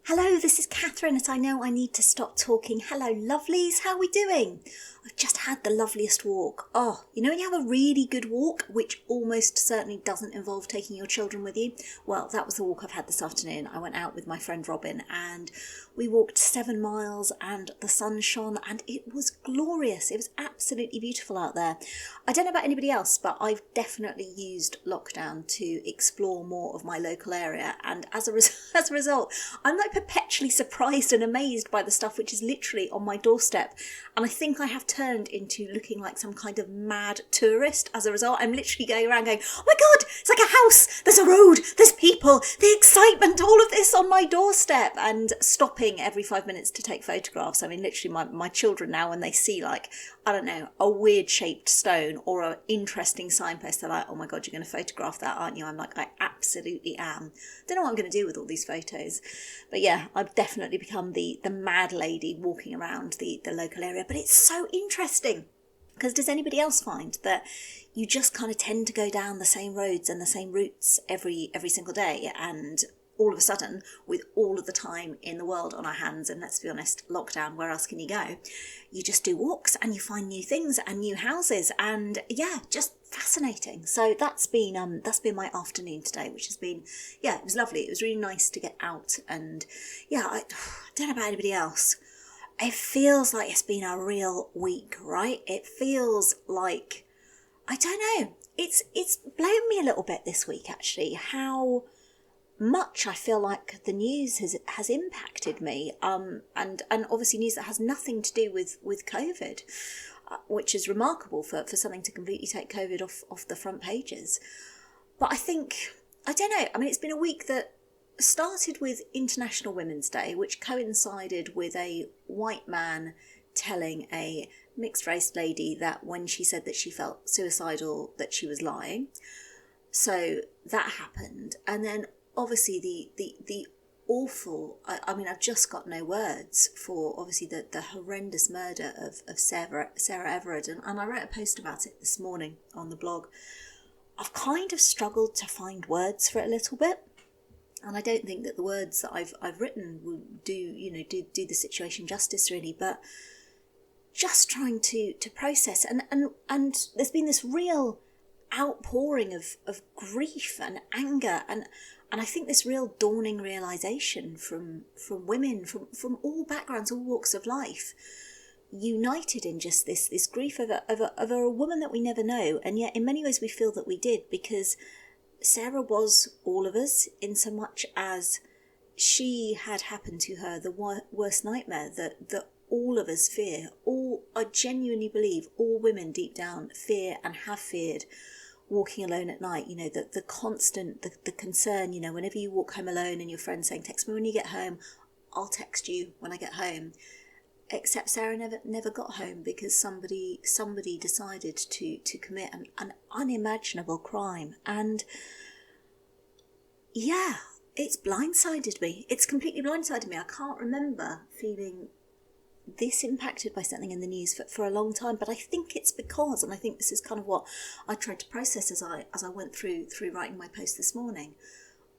Hello, this is Catherine at I Know I Need to Stop Talking. Hello, lovelies, how are we doing? I've just had the loveliest walk. Oh, you know when you have a really good walk, which almost certainly doesn't involve taking your children with you? Well, that was the walk I've had this afternoon. I went out with my friend Robin and we walked 7 miles and the sun shone and it was glorious. It was absolutely beautiful out there. I don't know about anybody else, but I've definitely used lockdown to explore more of my local area, and as a result, I'm like perpetually surprised and amazed by the stuff which is literally on my doorstep, and I think I have turned into looking like some kind of mad tourist as a result. I'm literally going around going, oh my god, it's like a house, there's a road, there's people, the excitement, all of this on my doorstep, and stopping every 5 minutes to take photographs. I mean, literally my children now, when they see like, I don't know, a weird shaped stone or an interesting signpost, they're like, oh my god, you're going to photograph that, aren't you? I'm like, I absolutely am. Don't know what I'm going to do with all these photos. But yeah, I've definitely become the mad lady walking around the local area. But it's so interesting, because does anybody else find that you just kind of tend to go down the same roads and the same routes every single day, and all of a sudden, with all of the time in the world on our hands, and let's be honest, lockdown, where else can you go? You just do walks and you find new things and new houses, and yeah, just fascinating. So that's been my afternoon today, which has been, yeah, it was lovely. It was really nice to get out, and yeah, I don't know about anybody else. It feels like it's been a real week, right? It feels like, I don't know, it's blown me a little bit this week actually, how much I feel like the news has impacted me, and obviously news that has nothing to do with COVID, which is remarkable for something to completely take COVID off the front pages. But I think, I don't know, I mean, it's been a week that started with International Women's Day, which coincided with a white man telling a mixed race lady that when she said that she felt suicidal, that she was lying. So that happened, and then obviously the awful, I mean, I've just got no words for obviously the horrendous murder of Sarah Everard, and I wrote a post about it this morning on the blog. I've kind of struggled to find words for it a little bit, and I don't think that the words that I've written will do the situation justice really, but just trying to process, and there's been this real outpouring of grief and anger, and I think this real dawning realisation from women from all backgrounds, all walks of life, united in just this grief of a woman that we never know, and yet in many ways we feel that we did, because Sarah was all of us, in so much as she had happened to her the worst nightmare that all of us fear. I genuinely believe all women deep down fear and have feared walking alone at night. You know, the constant, the concern, you know, whenever you walk home alone and your friend's saying, text me when you get home, I'll text you when I get home. Except Sarah never got home because somebody decided to commit an unimaginable crime. And yeah, it's blindsided me. It's completely blindsided me. I can't remember feeling this impacted by something in the news for a long time, but I think it's because, and I think this is kind of what I tried to process as I went through writing my post this morning,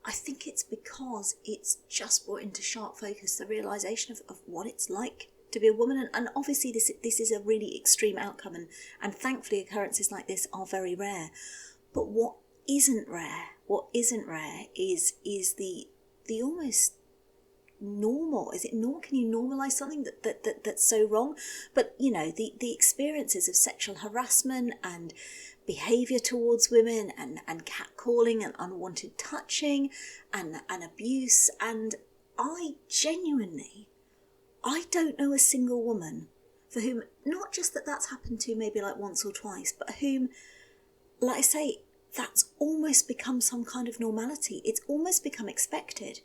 I think it's because it's just brought into sharp focus the realisation of what it's like to be a woman, and obviously this is a really extreme outcome, and thankfully occurrences like this are very rare. But what isn't rare is the almost normal. Is it normal? Can you normalise something that's so wrong? But you know, the experiences of sexual harassment and behaviour towards women, and catcalling and unwanted touching and abuse, and I don't know a single woman for whom, not just that's happened to maybe like once or twice, but whom, like I say, that's almost become some kind of normality. It's almost become expected,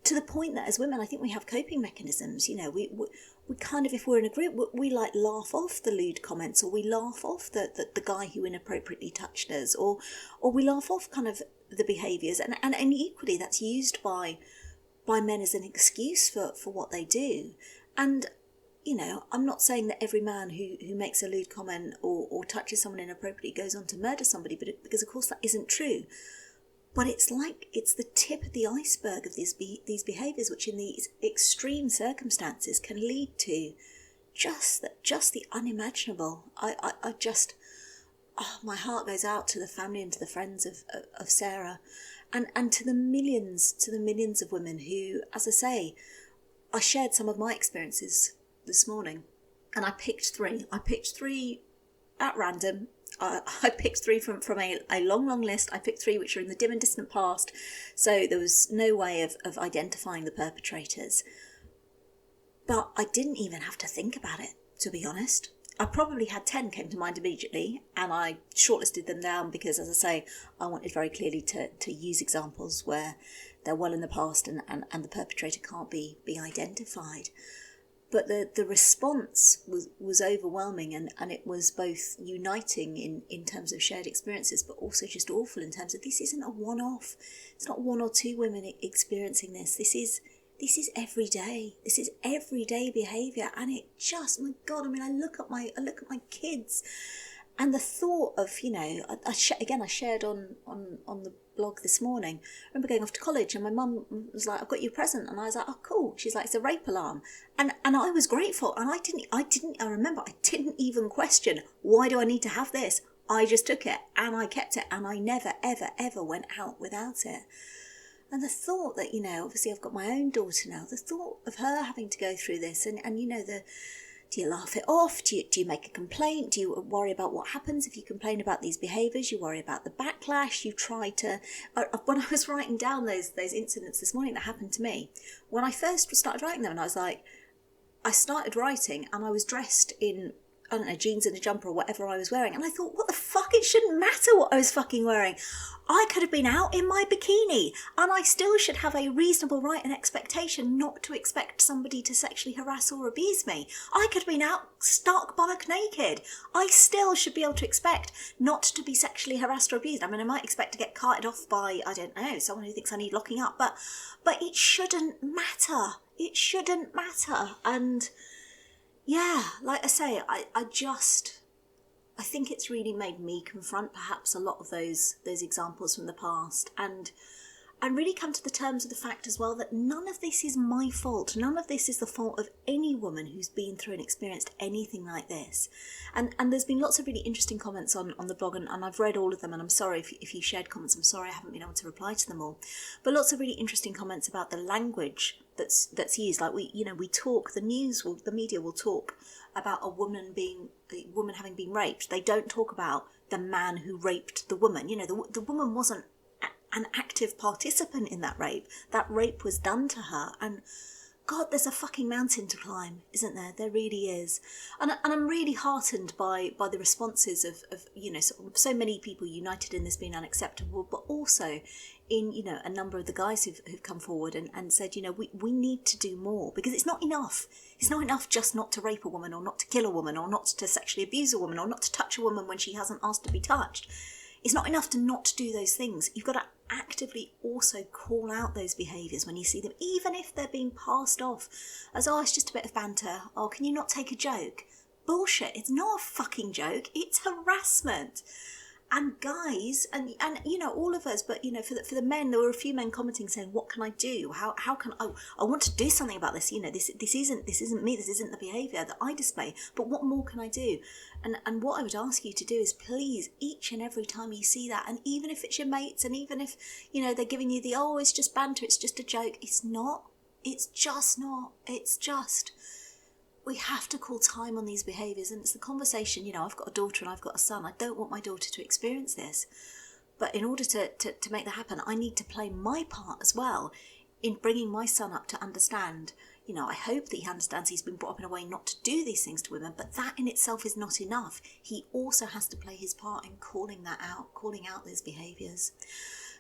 to the point that as women, I think we have coping mechanisms. You know, we kind of, if we're in a group, we like laugh off the lewd comments, or we laugh off the guy who inappropriately touched us, or we laugh off kind of the behaviours, and equally that's used by men as an excuse for what they do. And you know, I'm not saying that every man who makes a lewd comment or touches someone inappropriately goes on to murder somebody, but because of course that isn't true. But it's like it's the tip of the iceberg of these behaviours, which in these extreme circumstances can lead to just the unimaginable. I just, my heart goes out to the family and to the friends of Sarah, and to the millions of women who, as I say, I shared some of my experiences this morning, and I picked three. I picked three at random. I picked three from a long list. I picked three which are in the dim and distant past, so there was no way of identifying the perpetrators. But I didn't even have to think about it, to be honest. I probably had 10 came to mind immediately, and I shortlisted them down because, as I say, I wanted very clearly to use examples where they're well in the past and the perpetrator can't be identified. But the response was overwhelming, and it was both uniting in terms of shared experiences, but also just awful in terms of this isn't a one-off. It's not one or two women experiencing this. This is every day. This is everyday behaviour, and it just, my God, I mean, I look at my kids, and the thought of, I shared on the blog this morning. I remember going off to college, and my mum was like, "I've got you a present," and I was like, "Oh, cool." She's like, "It's a rape alarm," and I was grateful, and I remember I didn't even question, why do I need to have this? I just took it, and I kept it, and I never ever went out without it. And the thought that, obviously I've got my own daughter now, the thought of her having to go through this, and do you laugh it off? Do you make a complaint? Do you worry about what happens if you complain about these behaviours? You worry about the backlash. You try to... When I was writing down those incidents this morning that happened to me, when I first started writing them, and I was like, I started writing and I was dressed in, I don't know, jeans and a jumper or whatever I was wearing, and I thought, what the fuck? It shouldn't matter what I was fucking wearing. I could have been out in my bikini, and I still should have a reasonable right and expectation not to expect somebody to sexually harass or abuse me. I could have been out stark bollock naked. I still should be able to expect not to be sexually harassed or abused. I mean, I might expect to get carted off by, I don't know, someone who thinks I need locking up, but it shouldn't matter. It shouldn't matter. And yeah, like I say, I think it's really made me confront perhaps a lot of those examples from the past, and really come to the terms of the fact as well that none of this is my fault. None of this is the fault of any woman who's been through and experienced anything like this. And there's been lots of really interesting comments on the blog, and I've read all of them, and I'm sorry if you shared comments. I'm sorry I haven't been able to reply to them all. But lots of really interesting comments about the language that's used. Like we talk, the media will talk about a woman having been raped. They don't talk about the man who raped the woman. The woman wasn't an active participant in that rape. That rape was done to her, and God, there's a fucking mountain to climb, isn't there? There really is. And I'm really heartened by the responses of so many people united in this being unacceptable, but also in, a number of the guys who've come forward and said, we need to do more, because it's not enough. It's not enough just not to rape a woman, or not to kill a woman, or not to sexually abuse a woman, or not to touch a woman when she hasn't asked to be touched. It's not enough to not do those things. You've got to actively also call out those behaviours when you see them, even if they're being passed off as, oh, it's just a bit of banter. Oh, can you not take a joke? Bullshit. It's not a fucking joke. It's harassment. And guys, and all of us, but for the men, there were a few men commenting saying, what can I do? How can I want to do something about this? This isn't me. This isn't the behaviour that I display. But what more can I do? And what I would ask you to do is, please, each and every time you see that, and even if it's your mates, and even if they're giving you the, oh, it's just banter, it's just a joke. It's not. It's just not. It's just. We have to call time on these behaviours, and it's the conversation, I've got a daughter and I've got a son. I don't want my daughter to experience this. But in order to make that happen, I need to play my part as well in bringing my son up to understand, I hope that he understands he's been brought up in a way not to do these things to women, but that in itself is not enough. He also has to play his part in calling out those behaviours.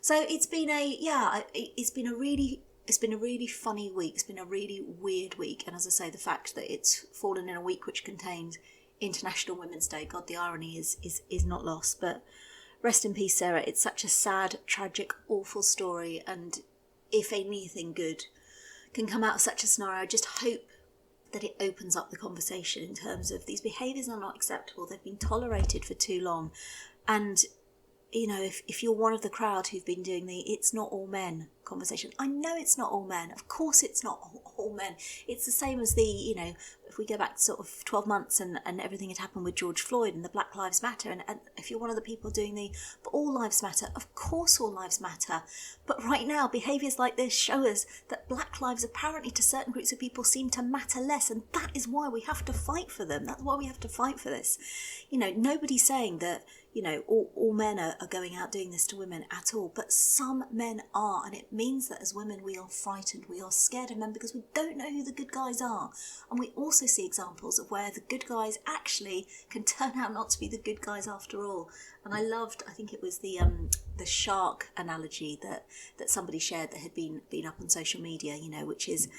So it's been a really funny week. It's been a really weird week. And as I say, the fact that it's fallen in a week which contains International Women's Day, God, the irony is not lost. But rest in peace, Sarah. It's such a sad, tragic, awful story. And if anything good can come out of such a scenario, I just hope that it opens up the conversation in terms of these behaviours are not acceptable. They've been tolerated for too long. And you know, if you're one of the crowd who've been doing the "it's not all men" conversation, I know it's not all men. Of course it's not all men. It's the same as the, you know, if we go back to sort of 12 months and everything had happened with George Floyd and the Black Lives Matter, and if you're one of the people doing the "but all lives matter," of course all lives matter. But right now, behaviours like this show us that Black lives apparently to certain groups of people seem to matter less, and that is why we have to fight for them. That's why we have to fight for this. You know, nobody's saying that, you know, all men are going out doing this to women at all, but some men are, and it means that as women we are frightened, we are scared of men because we don't know who the good guys are. And we also see examples of where the good guys actually can turn out not to be the good guys after all. And I loved, I think it was the shark analogy that somebody shared that had been up on social media, you know, which is,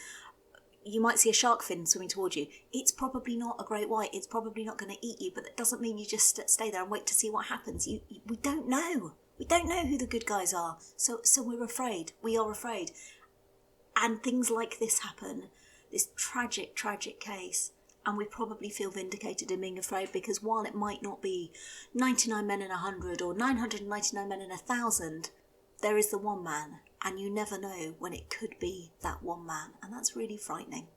you might see a shark fin swimming towards you. It's probably not a great white. It's probably not going to eat you, but that doesn't mean you just stay there and wait to see what happens. We don't know. We don't know who the good guys are. So we're afraid. We are afraid. And things like this happen, this tragic, tragic case, and we probably feel vindicated in being afraid because while it might not be 99 men in 100 or 999 men in 1,000, there is the one man, and you never know when it could be that one man, and that's really frightening.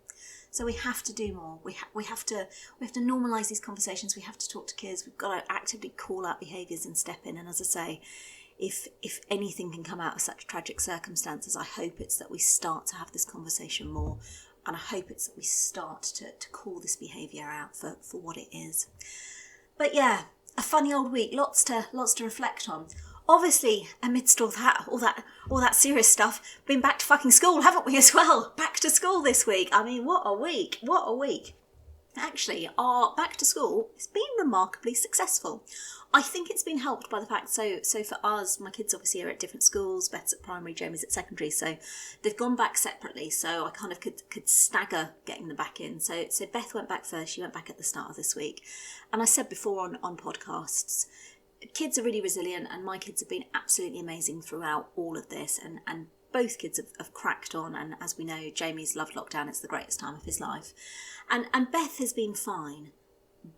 So we have to do more. We have to normalise these conversations. We have to talk to kids. We've got to actively call out behaviours and step in. And as I say, if anything can come out of such tragic circumstances, I hope it's that we start to have this conversation more, and I hope it's that we start to call this behaviour out for what it is. But yeah, a funny old week. Lots to reflect on. Obviously, amidst all that serious stuff, been back to fucking school, haven't we, as well? Back to school this week. I mean, what a week. What a week. Actually, our back to school has been remarkably successful. I think it's been helped by the fact, so for us, my kids obviously are at different schools. Beth's at primary, Jamie's at secondary, so they've gone back separately, so I kind of could stagger getting them back in. So Beth went back first, she went back at the start of this week. And I said before on podcasts, kids are really resilient, and my kids have been absolutely amazing throughout all of this, and both kids have cracked on, and as we know, Jamie's loved lockdown. It's the greatest time of his life. And Beth has been fine,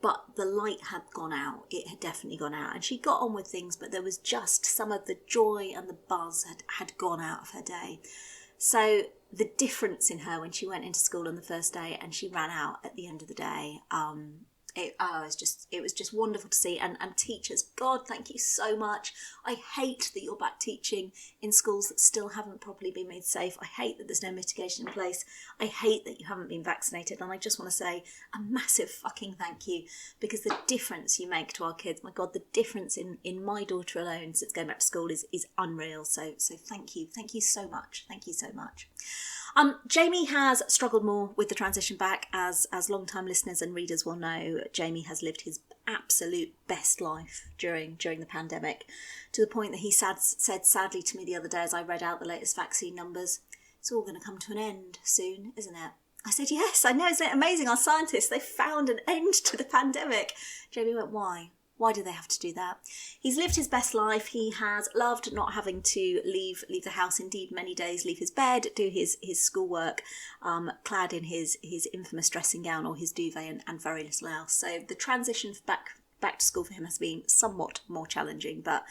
but the light had gone out. It had definitely gone out, and she got on with things, but there was just some of the joy and the buzz had gone out of her day. So the difference in her when she went into school on the first day and she ran out at the end of the day, it was just wonderful to see. And teachers, God, thank you so much. I hate that you're back teaching in schools that still haven't properly been made safe. I hate that there's no mitigation in place. I hate that you haven't been vaccinated. And I just want to say a massive fucking thank you, because the difference you make to our kids, my God, the difference in my daughter alone since going back to school is unreal. So thank you. Thank you so much. Thank you so much. Jamie has struggled more with the transition back, as long-time listeners and readers will know. Jamie has lived his absolute best life during the pandemic, to the point that he said sadly to me the other day as I read out the latest vaccine numbers, it's all going to come to an end soon, isn't it? I said, yes, I know, isn't it amazing? Our scientists, they found an end to the pandemic. Jamie went, why? Why do they have to do that? He's lived his best life. He has loved not having to leave the house, indeed many days leave his bed, do his schoolwork, clad in his infamous dressing gown or his duvet and very little else. So the transition back to school for him has been somewhat more challenging, but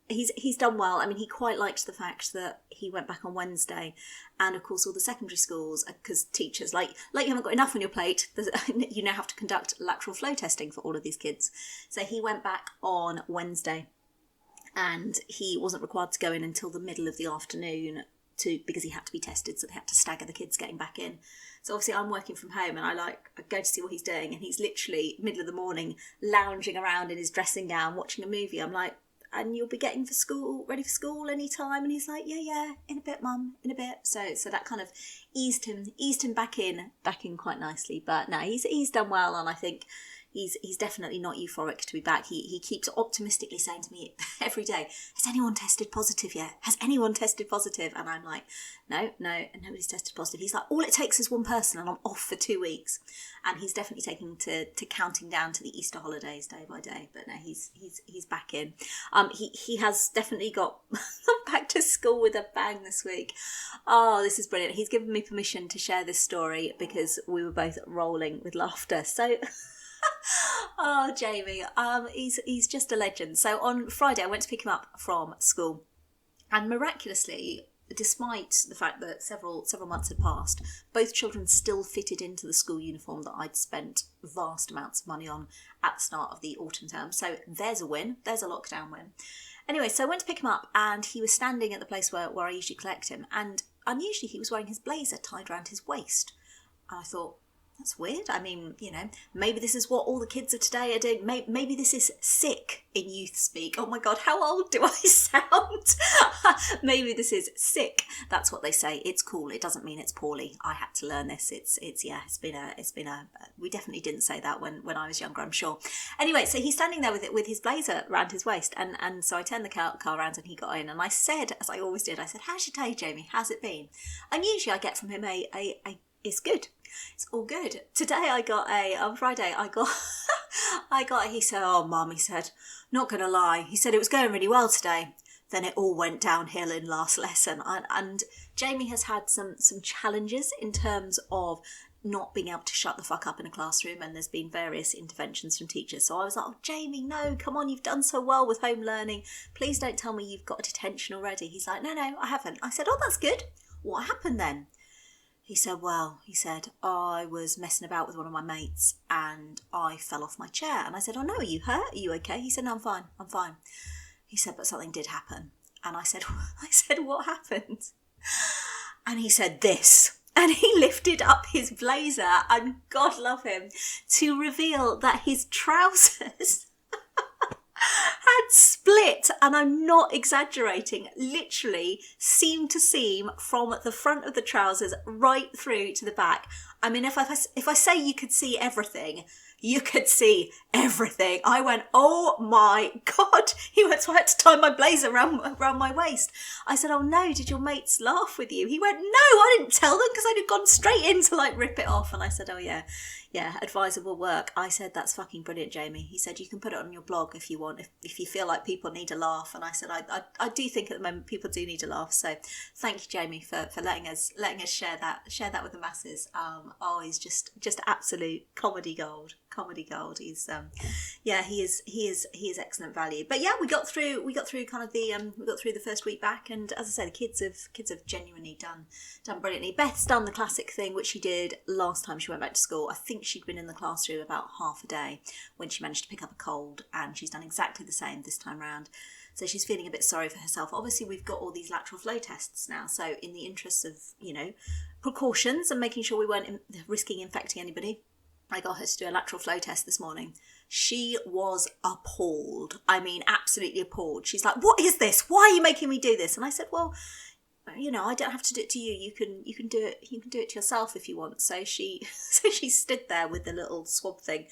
he's done well. I mean, he quite liked the fact that he went back on Wednesday, and of course all the secondary schools, because teachers, like you haven't got enough on your plate, you now have to conduct lateral flow testing for all of these kids. So he went back on Wednesday, and he wasn't required to go in until the middle of the afternoon because he had to be tested, so they had to stagger the kids getting back in. So obviously I'm working from home, and I go to see what he's doing, and he's literally middle of the morning lounging around in his dressing gown watching a movie. I'm like, and you'll be getting ready for school any time? And he's like, yeah, in a bit, Mum, in a bit. So that kind of eased him back in quite nicely. But no, he's done well, and I think he's definitely not euphoric to be back. He keeps optimistically saying to me every day, has anyone tested positive yet? Has anyone tested positive? And I'm like, no, and nobody's tested positive. He's like, all it takes is one person and I'm off for 2 weeks. And he's definitely taking to counting down to the Easter holidays day by day. But no, he's back in. He has definitely got back to school with a bang this week. Oh, this is brilliant. He's given me permission to share this story because we were both rolling with laughter. So Oh, Jamie, he's just a legend. So on Friday, I went to pick him up from school, and miraculously, despite the fact that several months had passed, both children still fitted into the school uniform that I'd spent vast amounts of money on at the start of the autumn term. So there's a win. There's a lockdown win. Anyway, so I went to pick him up, and he was standing at the place where I usually collect him, and unusually he was wearing his blazer tied around his waist. And I thought, that's weird. I mean, maybe this is what all the kids of today are doing. Maybe this is sick in youth speak. Oh my God, how old do I sound? Maybe this is sick. That's what they say. It's cool. It doesn't mean it's poorly. I had to learn this. It's been a. We definitely didn't say that when I was younger, I'm sure. Anyway, so he's standing there with his blazer around his waist, and so I turned the car around and he got in, and I said, as I always did, I said, "How's your day, Jamie? How's it been?" And usually I get from him a it's good. It's all good. Today on Friday, he said, "Oh, Mum," he said, "not going to lie." He said, "It was going really well today. Then it all went downhill in last lesson." And Jamie has had some challenges in terms of not being able to shut the fuck up in a classroom, and there's been various interventions from teachers. So I was like, "Oh, Jamie, no, come on, you've done so well with home learning. Please don't tell me you've got a detention already." He's like, "No, I haven't." I said, "Oh, that's good. What happened then?" He said, "Well," he said, "I was messing about with one of my mates and I fell off my chair." And I said, "Oh no, are you hurt? Are you okay?" He said, "No, I'm fine. He said, "But something did happen." And I said, "What happened?" And he said, "This." And he lifted up his blazer, and God love him, to reveal that his trousers had split, and I'm not exaggerating, literally seam to seam from the front of the trousers right through to the back. I mean, if I say you could see everything, you could see everything. I went, "Oh my God." He went, "So I had to tie my blazer around my waist." I said, "Oh no, did your mates laugh with you?" He went, "No, I didn't tell them because I'd have gone straight in to rip it off." And I said, "Oh yeah, advisable work." I said, "That's fucking brilliant, Jamie." He said, "You can put it on your blog if you want, if you feel like people need a laugh." And I said, I do think at the moment people do need a laugh. So thank you, Jamie, for letting us share that with the masses. He's just absolute comedy gold. He's he is excellent value. But yeah, we got through kind of the first week back, and as I say, the kids have genuinely done brilliantly. Beth's done the classic thing which she did last time she went back to school. I think she'd been in the classroom about half a day when she managed to pick up a cold, and she's done exactly the same this time round. So she's feeling a bit sorry for herself. Obviously, we've got all these lateral flow tests now, so in the interest of precautions and making sure we weren't risking infecting anybody, I got her to do a lateral flow test this morning. She was appalled. I mean, absolutely appalled. She's like, "What is this? Why are you making me do this?" And I said, "Well, I don't have to do it to you. You can do it. You can do it to yourself if you want." So she stood there with the little swab thing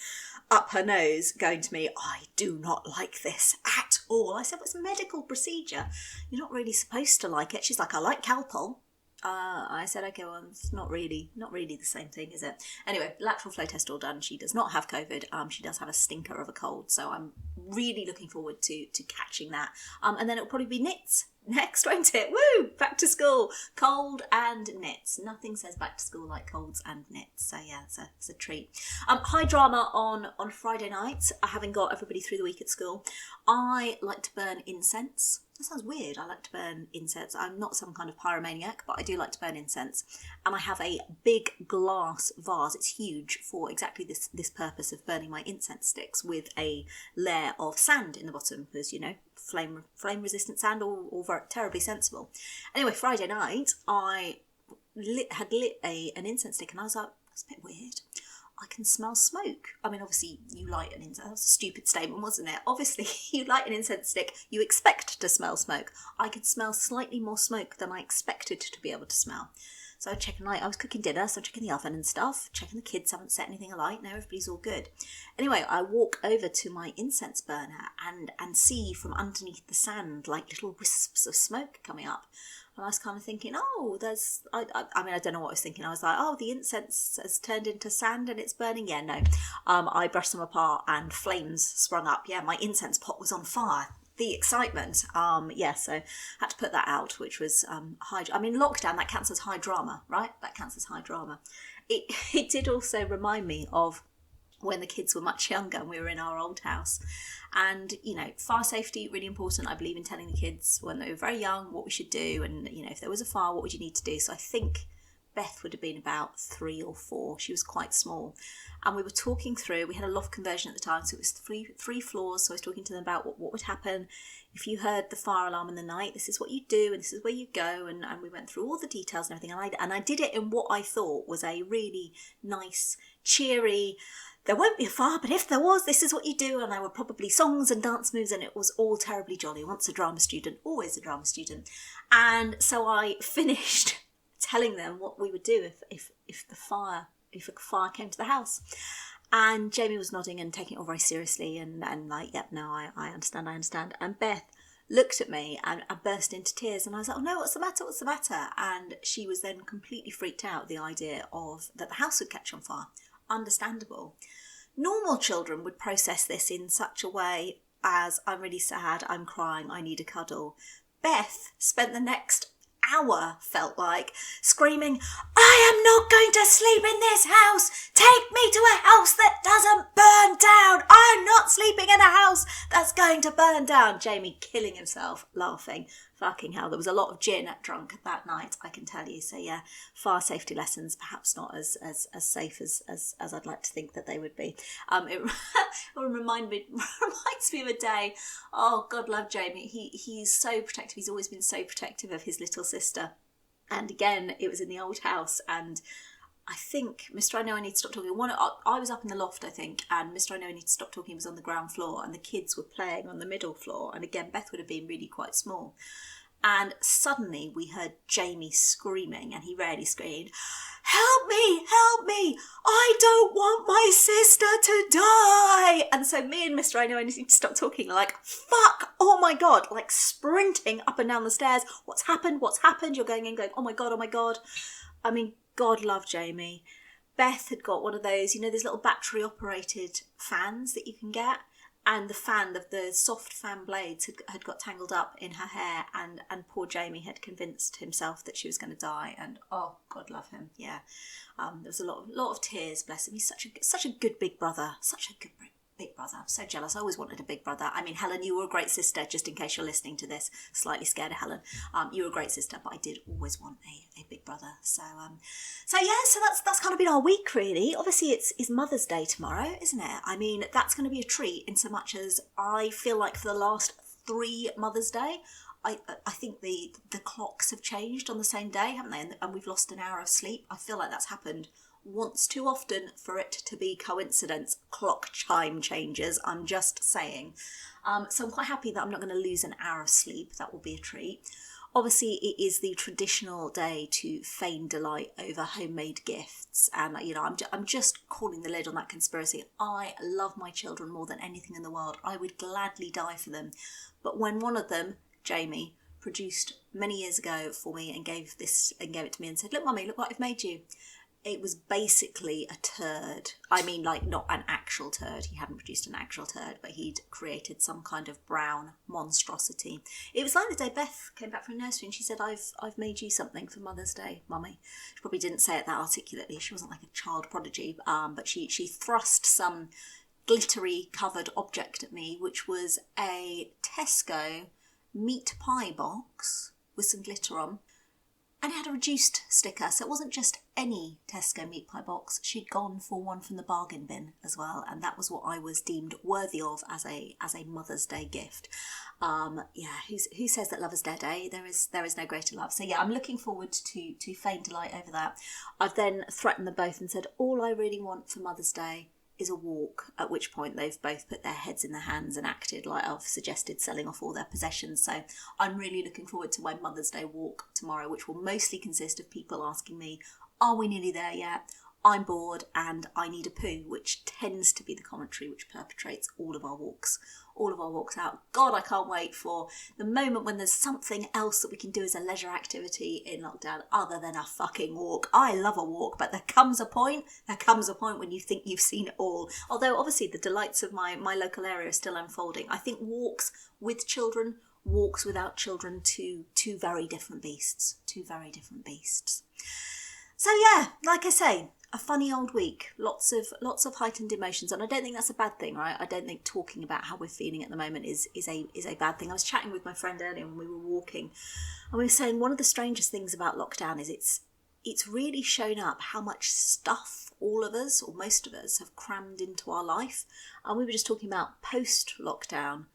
up her nose, going to me, "I do not like this at all." I said, "Well, it's a medical procedure. You're not really supposed to like it." She's like, "I like Calpol." I said, "Okay, well, it's not really the same thing, is it?" Anyway, lateral flow test all done. She does not have COVID. She does have a stinker of a cold, so I'm really looking forward to catching that. And then it'll probably be knits next, won't it? Woo! Back to school, cold and knits. Nothing says back to school like colds and knits. So yeah, it's a treat. High drama on Friday night. Having got everybody through the week at school, I like to burn incense. That sounds weird. I like to burn incense. I'm not some kind of pyromaniac, but I do like to burn incense. And I have a big glass vase. It's huge for exactly this purpose of burning my incense sticks, with a layer of sand in the bottom, because flame resistant sand, all very terribly sensible. Anyway, Friday night I had lit an incense stick, and I was like, "That's a bit weird. I can smell smoke." I mean, obviously, you light an incense. That was a stupid statement, wasn't it? Obviously, you light an incense stick, you expect to smell smoke. I could smell slightly more smoke than I expected to be able to smell. So I was checking, I was cooking dinner, so I'm checking the oven and stuff, checking the kids haven't set anything alight. No, everybody's all good. Anyway, I walk over to my incense burner and see from underneath the sand little wisps of smoke coming up. And I was kind of thinking, I mean, I don't know what I was thinking. I was like, "Oh, the incense has turned into sand and it's burning." Yeah, no. I brushed them apart and flames sprung up. Yeah, my incense pot was on fire. The excitement. So I had to put that out, which was lockdown, that counts as high drama, right? That counts as high drama. It did also remind me of when the kids were much younger and we were in our old house. And, you know, fire safety, really important. I believe in telling the kids when they were very young what we should do. And, you know, if there was a fire, what would you need to do? So I think Beth would have been about 3 or 4. She was quite small. And we were talking through, we had a loft conversion at the time, so it was three floors. So I was talking to them about what would happen if you heard the fire alarm in the night. This is what you do and this is where you go. And we went through all the details and everything. And I did it in what I thought was a really nice, cheery, there won't be a fire, but if there was, this is what you do. And there were probably songs and dance moves, and it was all terribly jolly. Once a drama student, always a drama student. And so I finished telling them what we would do if a fire came to the house. And Jamie was nodding and taking it all very seriously and like, yep, no, I understand. And Beth looked at me and I burst into tears, and I was like, oh no, what's the matter? And she was then completely freaked out at the idea of that the house would catch on fire. Understandable. Normal children would process this in such a way as, I'm really sad, I'm crying, I need a cuddle. Beth spent the next hour, felt like, screaming, I am not going to sleep in this house. Take me to a house that doesn't burn down. I'm not sleeping in a house that's going to burn down. Jamie killing himself, laughing. Fucking hell, there was a lot of gin drunk that night, I can tell you. So yeah, fire safety lessons, perhaps not as safe as I'd like to think that they would be. It reminds me of a day. Oh, God love Jamie. He's so protective. He's always been so protective of his little sister. And again, it was in the old house, and I think Mr. I Know I Need to Stop Talking. I was up in the loft, I think, and Mr. I Know I Need to Stop Talking was on the ground floor, and the kids were playing on the middle floor. And again, Beth would have been really quite small. And suddenly we heard Jamie screaming, and he rarely screamed, help me, I don't want my sister to die. And so me and Mr. I Know I Need to Stop Talking are like, fuck, oh my God, like sprinting up and down the stairs. What's happened? You're going in going, oh my God. I mean, God love Jamie. Beth had got one of those, you know, those little battery operated fans that you can get. And the soft fan blades had got tangled up in her hair, and poor Jamie had convinced himself that she was going to die. And oh, God love him, yeah. There was a lot of tears, bless him. He's such a good big brother, big brother. I'm so jealous. I always wanted a big brother. I mean, Helen, you were a great sister, just in case you're listening to this. Slightly scared of Helen. You were a great sister, but I did always want a big brother. So that's kind of been our week, really. Obviously, it's Mother's Day tomorrow, isn't it? I mean, that's going to be a treat in so much as I feel like for the last 3 Mother's Day, I think the clocks have changed on the same day, haven't they? And we've lost an hour of sleep. I feel like that's happened once too often for it to be coincidence. Clock chime changes, I'm just saying. So I'm quite happy that I'm not going to lose an hour of sleep. That will be a treat. Obviously, it is the traditional day to feign delight over homemade gifts. And, you know, I'm just calling the lid on that conspiracy. I love my children more than anything in the world. I would gladly die for them. But when one of them, Jamie, produced many years ago for me and gave it to me and said, look, Mummy, look what I've made you. It was basically a turd. I mean, like, not an actual turd. He hadn't produced an actual turd, but he'd created some kind of brown monstrosity. It was like the day Beth came back from nursery and she said, I've made you something for Mother's Day, Mummy. She probably didn't say it that articulately. She wasn't like a child prodigy, but she thrust some glittery covered object at me, which was a Tesco meat pie box with some glitter on. And it had a reduced sticker, so it wasn't just any Tesco meat pie box. She'd gone for one from the bargain bin as well, and that was what I was deemed worthy of as a Mother's Day gift. Who says that love is dead, eh? There is no greater love. So yeah, I'm looking forward to feign delight over that. I've then threatened them both and said, all I really want for Mother's Day is a walk, at which point they've both put their heads in their hands and acted like I've suggested selling off all their possessions. So I'm really looking forward to my Mother's Day walk tomorrow, which will mostly consist of people asking me, are we nearly there yet? I'm bored and I need a poo, which tends to be the commentary which perpetrates all of our walks out. God, I can't wait for the moment when there's something else that we can do as a leisure activity in lockdown other than a fucking walk. I love a walk, but there comes a point when you think you've seen it all. Although obviously the delights of my local area are still unfolding. I think walks with children, walks without children, two very different beasts. So yeah, like I say, a funny old week, lots of heightened emotions, and I don't think that's a bad thing, right? I don't think talking about how we're feeling at the moment is a bad thing. I was chatting with my friend earlier when we were walking, and we were saying one of the strangest things about lockdown is it's really shown up how much stuff all of us, or most of us, have crammed into our life. And we were just talking about post-lockdown.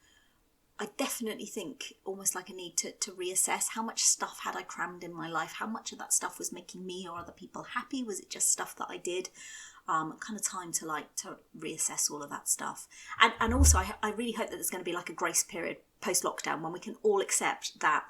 I definitely think almost like a need to reassess how much stuff had I crammed in my life, how much of that stuff was making me or other people happy, was it just stuff that I did? Kind of time to reassess all of that stuff. And also I really hope that there's going to be like a grace period post-lockdown when we can all accept that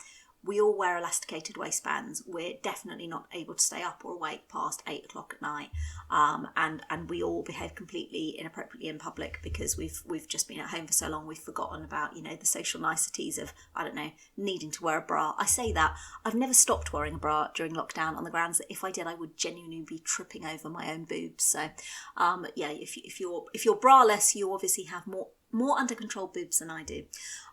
we all wear elasticated waistbands. We're definitely not able to stay up or awake past 8 o'clock at night, and we all behave completely inappropriately in public because we've just been at home for so long. We've forgotten about the social niceties of, I don't know, needing to wear a bra. I say that I've never stopped wearing a bra during lockdown on the grounds that if I did, I would genuinely be tripping over my own boobs. So if you're braless, you obviously have more under control boobs than I do.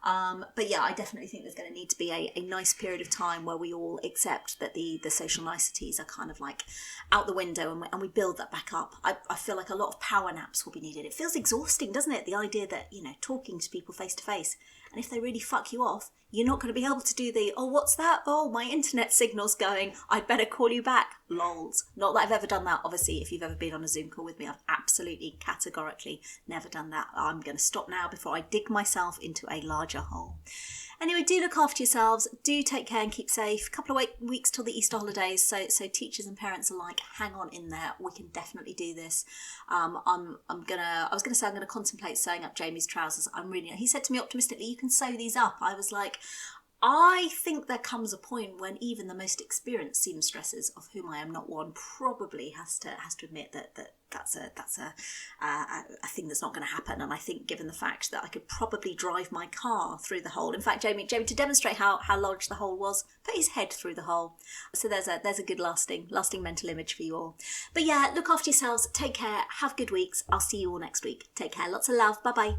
But yeah, I definitely think there's going to need to be a nice period of time where we all accept that the social niceties are kind of like out the window, and we build that back up. I feel like a lot of power naps will be needed. It feels exhausting, doesn't it? The idea that, talking to people face to face, and if they really fuck you off, you're not going to be able to do the, oh, what's that? Oh, my internet signal's going. I'd better call you back. Lols. Not that I've ever done that. Obviously, if you've ever been on a Zoom call with me, I've absolutely, categorically never done that. I'm going to stop now before I dig myself into a larger hole. Anyway, do look after yourselves. Do take care and keep safe. A couple of weeks till the Easter holidays, so teachers and parents alike, hang on in there. We can definitely do this. I was gonna contemplate sewing up Jamie's trousers. He said to me optimistically, you can sew these up. I was like, I think there comes a point when even the most experienced seamstresses, of whom I am not one, probably has to admit that's a thing that's not going to happen. And I think, given the fact that I could probably drive my car through the hole. In fact, Jamie, to demonstrate how large the hole was, put his head through the hole. So there's a good lasting mental image for you all. But yeah, look after yourselves. Take care. Have good weeks. I'll see you all next week. Take care. Lots of love. Bye bye.